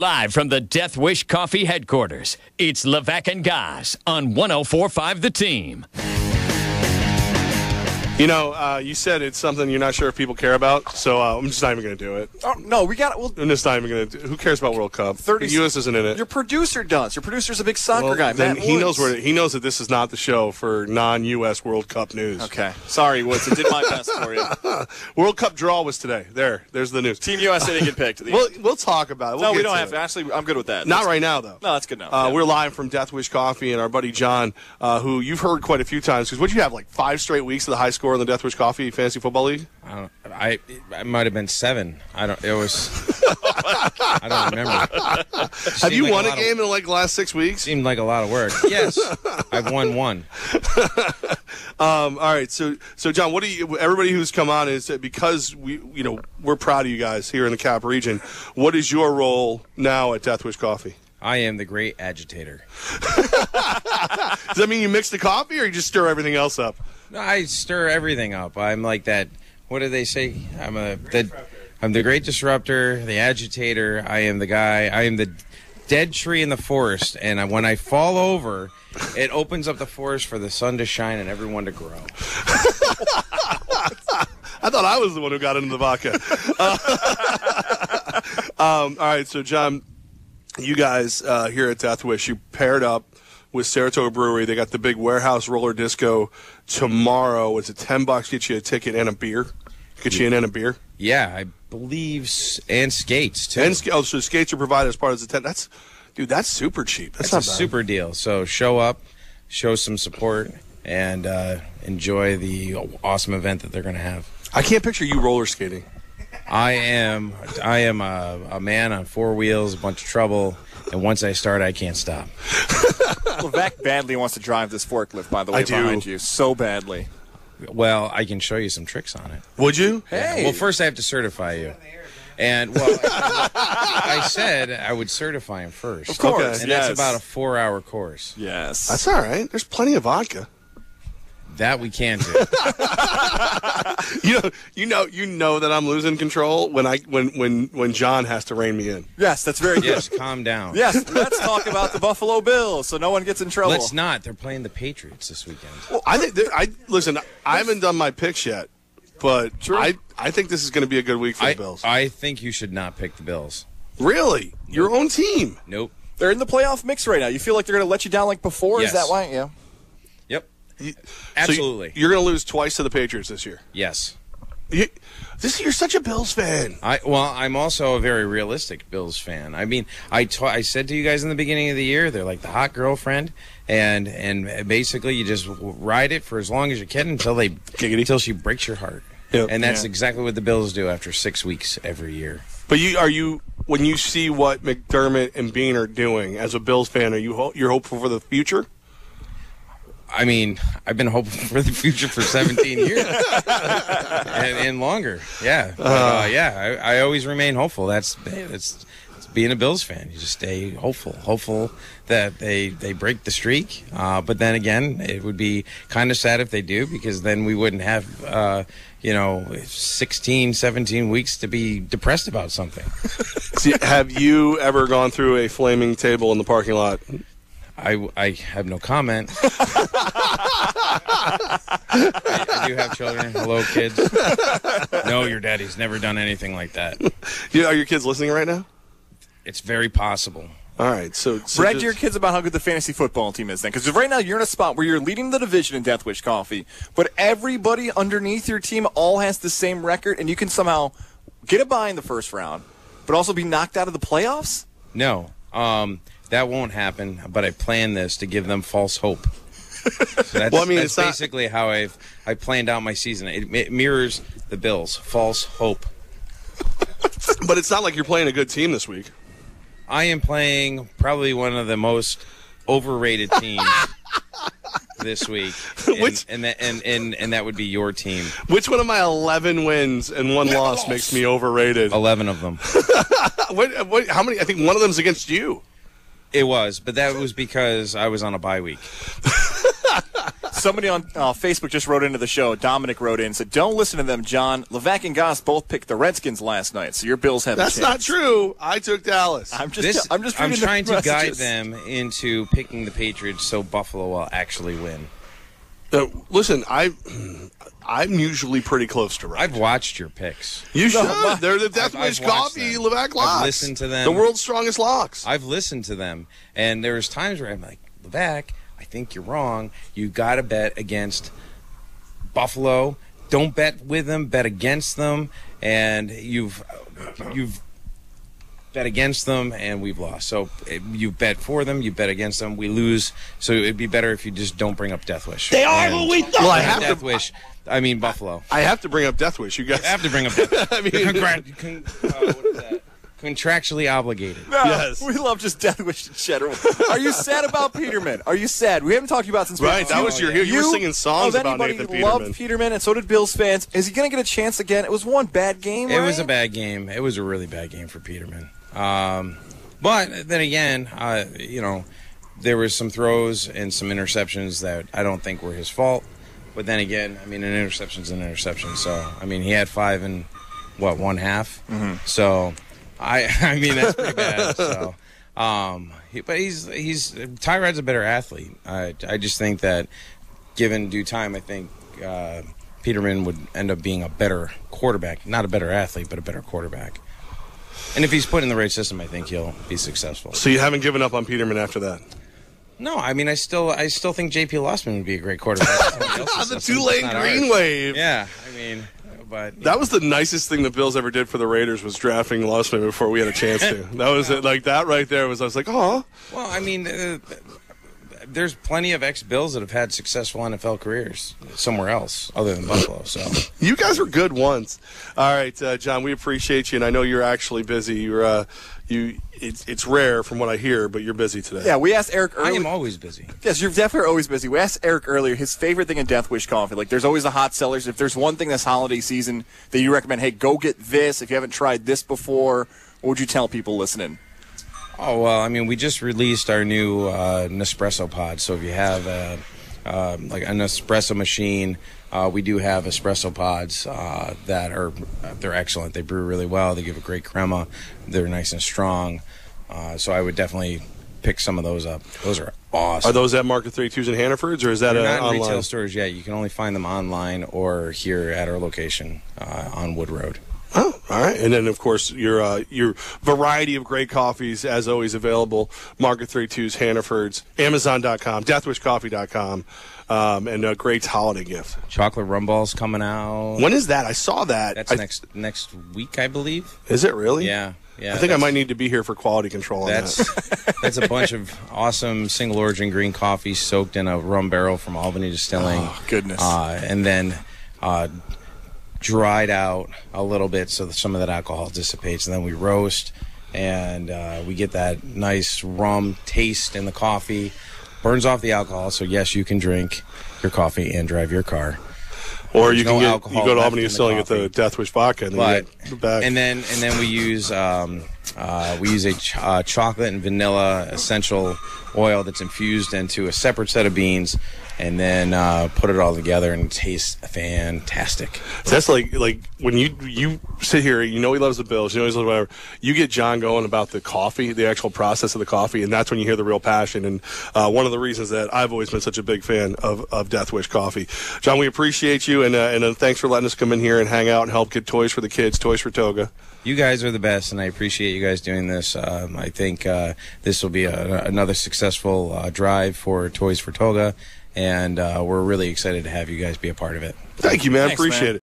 Live from the Deathwish Coffee headquarters, it's Levack Goz on 104.5 The Team. You know, you said it's something you're not sure if people care about, so I'm just not even going to do it. Oh, no, we got it. I'm just not even going to do it. Who cares about World Cup? The U.S. isn't in it. Your producer does. Your producer's a big soccer guy, then Matt he Woods. he knows that this is not the show for non-U.S. World Cup news. Okay. Sorry, Woods. I did my best for you. World Cup draw was today. There's the news. Team USA didn't get picked. We'll talk about it. No, we don't have to. Actually, I'm good with that. Not right now, though. No, that's good now. We're live from Deathwish Coffee, and our buddy John, who you've heard quite a few times, because what'd you have, like 5 straight weeks of the high score in the Deathwish Coffee Fantasy Football League? I might have been 7. I don't remember. Have you won a game in like the last 6 weeks? Seemed like a lot of work. Yes, I've won 1. All right, so John, what do you? Everybody who's come on is because we're proud of you guys here in the Cap region. What is your role now at Deathwish Coffee? I am the great agitator. Does that mean you mix the coffee, or you just stir everything else up? No, I stir everything up. I'm like that. What do they say? I'm the great disruptor, the agitator. I am the guy. I am the dead tree in the forest, and when I fall over, it opens up the forest for the sun to shine and everyone to grow. I thought I was the one who got into the vodka. All right, so John, you guys here at Deathwish, you paired up with Saratoga Brewery. They got the big warehouse roller disco tomorrow. It's $10, get you a ticket and a beer. Get you in and a beer. Yeah, I believe, and skates too. And so skates are provided as part of the tent. That's super cheap. That's not a bad. Super deal. So show up, show some support, and enjoy the awesome event that they're going to have. I can't picture you roller skating. I am a man on 4 wheels, a bunch of trouble, and once I start, I can't stop. Levack badly wants to drive this forklift, by the way, behind you. So badly. Well, I can show you some tricks on it. Would you? Hey. Yeah. Well, first I have to certify you. And, well, I said I would certify him first. Of course, And that's about a 4-hour course. Yes. That's all right. There's plenty of vodka. That we can do. You know that I'm losing control when John has to rein me in. Yes, that's very good. Yes, calm down. Yes, let's talk about the Buffalo Bills so no one gets in trouble. Let's not. They're playing the Patriots this weekend. Well, I haven't done my picks yet, but I think this is going to be a good week for the Bills. I think you should not pick the Bills. Really? Nope. Your own team? Nope. They're in the playoff mix right now. You feel like they're going to let you down like before? Yes. Is that why? Yeah. Yep. Absolutely. So you're going to lose twice to the Patriots this year? Yes. You're such a Bills fan. I'm also a very realistic Bills fan. I mean, I said to you guys in the beginning of the year, they're like the hot girlfriend, and basically you just ride it for as long as you can until she breaks your heart. Yep. And that's exactly what the Bills do after 6 weeks every year. But when you see what McDermott and Bean are doing as a Bills fan, you're hopeful for the future? I mean, I've been hoping for the future for 17 years and longer. Yeah, I always remain hopeful. That's being a Bills fan. You just stay hopeful that they break the streak. But then again, it would be kind of sad if they do, because then we wouldn't have 16, 17 weeks to be depressed about something. See, have you ever gone through a flaming table in the parking lot? I have no comment. I do have children. Hello, kids. No, your daddy's never done anything like that. Are your kids listening right now? It's very possible. All right, so brag to your kids about how good the fantasy football team is then, because right now you're in a spot where you're leading the division in Deathwish Coffee, but everybody underneath your team all has the same record, and you can somehow get a bye in the first round, but also be knocked out of the playoffs? No. That won't happen, but I planned this to give them false hope. So that's basically how I planned out my season. It mirrors the Bills. False hope. But it's not like you're playing a good team this week. I am playing probably one of the most overrated teams this week, and that would be your team. Which one of my 11 wins and 1 loss makes me overrated? 11 of them. How many? I think one of them's against you. It was, but that was because I was on a bye week. Somebody on Facebook just wrote into the show. Dominic wrote in and said, "Don't listen to them, John. Levack and Goz both picked the Redskins last night, so your Bills have That's a chance." not true. I took Dallas. I'm trying to guide them into picking the Patriots so Buffalo will actually win. Listen, I'm usually pretty close to right. I've watched your picks. You should. They're the Deathwish Coffee Levack locks. I've listened to them. The world's strongest locks. I've listened to them, and there's times where I'm like, Levack, I think you're wrong. You got to bet against Buffalo. Don't bet with them. Bet against them. And you've bet against them, and we've lost. So you bet for them, you bet against them, we lose. So it'd be better if you just don't bring up Deathwish. They are who we thought. Well, I have Deathwish. I mean Buffalo. I have to bring up Deathwish. You guys have to bring up Deathwish. I mean, what is that? Contractually obligated. No, yes. We love just Deathwish and Cheddar. Are you sad about Peterman? Are you sad? We haven't talked about since right. That was you were singing songs about Nathan Peterman. Loved Peterman, and so did Bills fans. Is he going to get a chance again? It was one bad game. It was a bad game. It was a really bad game for Peterman. But then again, there was some throws and some interceptions that I don't think were his fault. But then again, I mean, an interception's an interception. So, I mean, he had 5 in, 1/2? Mm-hmm. So, I mean, that's pretty bad. So, but Tyrod's a better athlete. I just think that given due time, I think Peterman would end up being a better quarterback. Not a better athlete, but a better quarterback. And if he's put in the right system, I think he'll be successful. So you haven't given up on Peterman after that? No, I mean, I still think J.P. Lossman would be a great quarterback. The Tulane Green Wave. Yeah, I mean, but that was the nicest thing the Bills ever did for the Raiders was drafting Lossman before we had a chance to. That was it. Like that right there was. I was like, oh. Well, I mean, there's plenty of ex-Bills that have had successful NFL careers somewhere else other than Buffalo. So you guys were good once. All right, John, we appreciate you, and I know you're actually busy. It's rare from what I hear, but you're busy today. Yeah, we asked Eric earlier. I am always busy. Yes, you're definitely always busy. We asked Eric earlier his favorite thing in Deathwish coffee. Like, there's always the hot sellers. If there's one thing this holiday season that you recommend, hey, go get this. If you haven't tried this before, what would you tell people listening? Oh, well, I mean, we just released our new Nespresso pod. So if you have like an espresso machine, we do have espresso pods they're excellent. They brew really well. They give a great crema. They're nice and strong. So I would definitely pick some of those up. Those are awesome. Are those at Market 32s in Hannaford's, or is that not in online? Retail stores yet. You can only find them online or here at our location on Wood Road. Oh, all right. And then, of course, your variety of great coffees, as always, available. Market 32's, Hannaford's, Amazon.com, DeathwishCoffee.com, and a great holiday gift. Chocolate rum balls coming out. When is that? I saw that. That's next week, I believe. Is it really? Yeah. I think I might need to be here for quality control on that. That's a bunch of awesome single origin green coffee soaked in a rum barrel from Albany Distilling. Oh, goodness. And then dried out a little bit so that some of that alcohol dissipates, and then we roast, and we get that nice rum taste in the coffee, burns off the alcohol, so yes, you can drink your coffee and drive your car. Or you can go to Albany Distilling at the Deathwish vodka, and then you get the bag. And then we use a chocolate and vanilla essential oil that's infused into a separate set of beans, and then put it all together, and it tastes fantastic. So that's like when you sit here, you know he loves the Bills, you know he loves whatever. You get John going about the coffee, the actual process of the coffee, and that's when you hear the real passion. And one of the reasons that I've always been such a big fan of Deathwish coffee. John, we appreciate you, and thanks for letting us come in here and hang out and help get toys for the kids, toys for Toga. You guys are the best, and I appreciate you guys doing this. I think this will be another successful drive for Toys for Toga, and we're really excited to have you guys be a part of it. Thank you, man. Thanks, appreciate man. it.